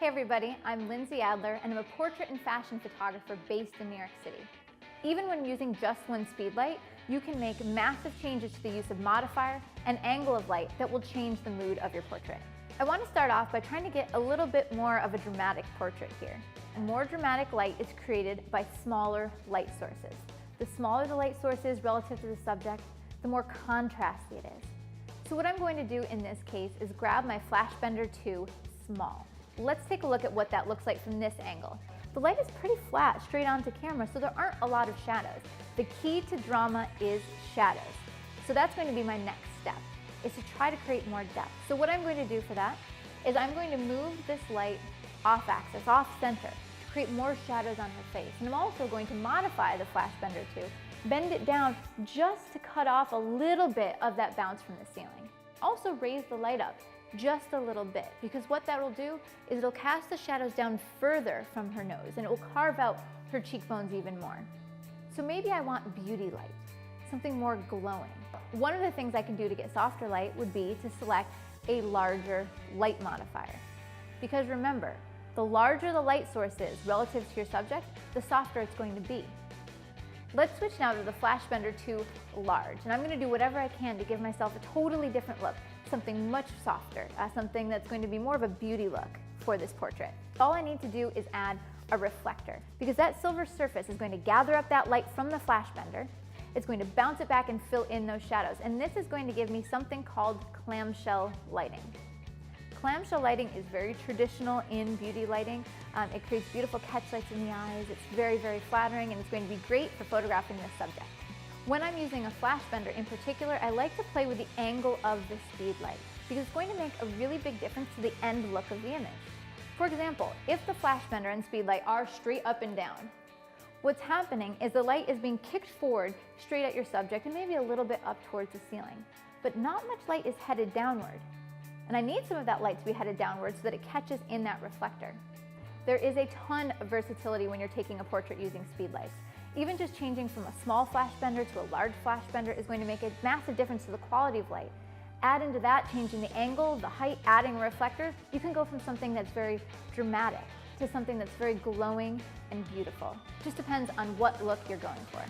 Hey everybody, I'm Lindsay Adler and I'm a portrait and fashion photographer based in New York City. Even when using just one speedlight, you can make massive changes to the use of modifier and angle of light that will change the mood of your portrait. I want to start off by trying to get a little bit more of a dramatic portrait here. A more dramatic light is created by smaller light sources. The smaller the light source is relative to the subject, the more contrasty it is. So what I'm going to do in this case is grab my FlashBender 2 Small. Let's take a look at what that looks like from this angle. The light is pretty flat straight onto camera, so there aren't a lot of shadows. The key to drama is shadows. So that's going to be my next step, is to try to create more depth. So what I'm going to do for that is I'm going to move this light off axis, off center, to create more shadows on her face. And I'm also going to modify the FlashBender 2, bend it down just to cut off a little bit of that bounce from the ceiling. Also raise the light up just a little bit, because what that will do is it'll cast the shadows down further from her nose and it will carve out her cheekbones even more. So maybe I want beauty light, something more glowing. One of the things I can do to get softer light would be to select a larger light modifier. Because remember, the larger the light source is relative to your subject, the softer it's going to be. Let's switch now to the FlashBender 2 Large, and I'm going to do whatever I can to give myself a totally different look, something much softer, something that's going to be more of a beauty look for this portrait. All I need to do is add a reflector, because that silver surface is going to gather up that light from the FlashBender, it's going to bounce it back and fill in those shadows, and this is going to give me something called clamshell lighting. Clamshell lighting is very traditional in beauty lighting. It creates beautiful catch lights in the eyes. It's very, very flattering, and it's going to be great for photographing this subject. When I'm using a FlashBender in particular, I like to play with the angle of the speedlight, because it's going to make a really big difference to the end look of the image. For example, if the FlashBender and speedlight are straight up and down, what's happening is the light is being kicked forward straight at your subject and maybe a little bit up towards the ceiling, but not much light is headed downward. And I need some of that light to be headed downward so that it catches in that reflector. There is a ton of versatility when you're taking a portrait using speedlights. Even just changing from a small FlashBender to a large FlashBender is going to make a massive difference to the quality of light. Add into that, changing the angle, the height, adding reflectors, you can go from something that's very dramatic to something that's very glowing and beautiful. It just depends on what look you're going for.